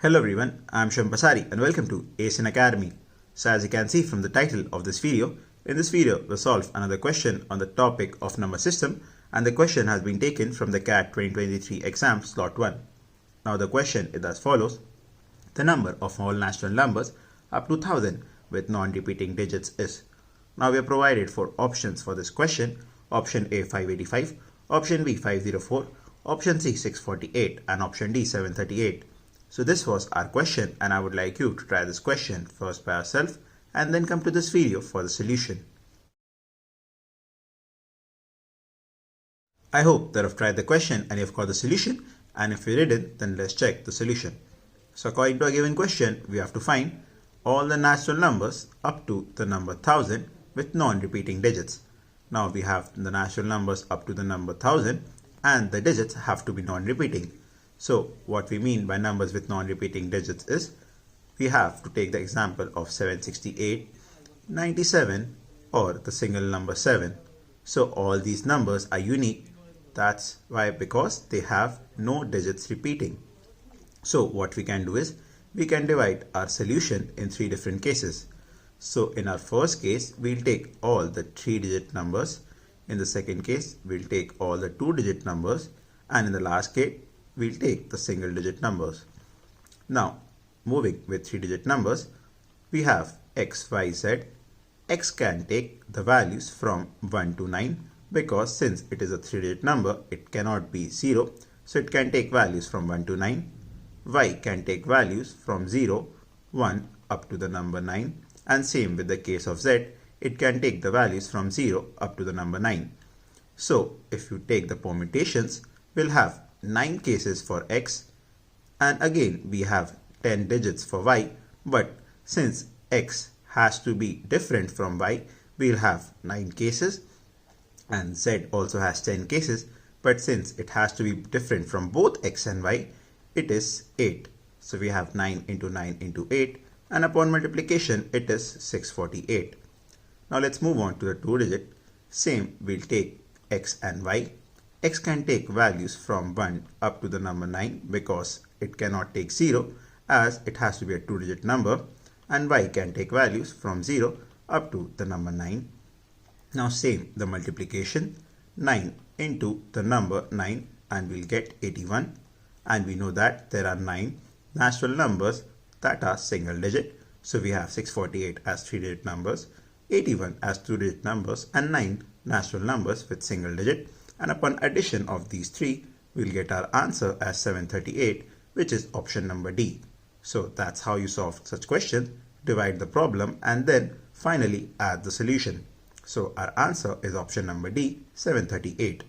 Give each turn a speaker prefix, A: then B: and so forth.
A: Hello everyone, I am Shivam Pasari and welcome to Ace in Academy. So as you can see from the title of this video, in this video we'll solve another question on the topic of number system, and the question has been taken from the CAT 2023 exam slot 1. Now the question is as follows. The number of all natural numbers up to 1000 with non-repeating digits is. Now we are provided 4 options for this question. Option A 585, option B 504, option C 648 and option D 738. So this was our question, and I would like you to try this question first by yourself and then come to this video for the solution. I hope that you've tried the question and you've got the solution, and if you didn't, then let's check the solution. So according to a given question, we have to find all the natural numbers up to the number 1000 with non-repeating digits. Now we have the natural numbers up to the number 1000 and the digits have to be non-repeating. So what we mean by numbers with non-repeating digits is we have to take the example of 768, 97 or the single number 7. So all these numbers are unique. That's why, because they have no digits repeating. So what we can do is we can divide our solution in 3 different cases. So in our first case, we'll take all the 3-digit numbers. In the second case, we'll take all the 2-digit numbers. And in the last case, we'll take the single-digit numbers. Now, moving with 3-digit numbers, we have x, y, z. X can take the values from 1 to 9 because since it is a 3-digit number, it cannot be 0. So it can take values from 1 to 9. Y can take values from 0, 1 up to the number 9. And same with the case of z, it can take the values from 0 up to the number 9. So if you take the permutations, we'll have 9 cases for x, and again we have 10 digits for y, but since x has to be different from y, we'll have 9 cases, and z also has 10 cases, but since it has to be different from both x and y, it is 8. So we have 9 into 9 into 8, and upon multiplication it is 648. Now let's move on to the 2-digit. Same, we'll take x and y. X can take values from 1 up to the number 9 because it cannot take 0 as it has to be a 2-digit number, and y can take values from 0 up to the number 9. Now same, the multiplication, 9 into the number 9 and we'll get 81, and we know that there are 9 natural numbers that are single digit. So we have 648 as 3-digit numbers, 81 as 2-digit numbers and 9 natural numbers with single digit. And upon addition of these 3, we'll get our answer as 738, which is option number D. So that's how you solve such questions. Divide the problem and then finally add the solution. So our answer is option number D, 738.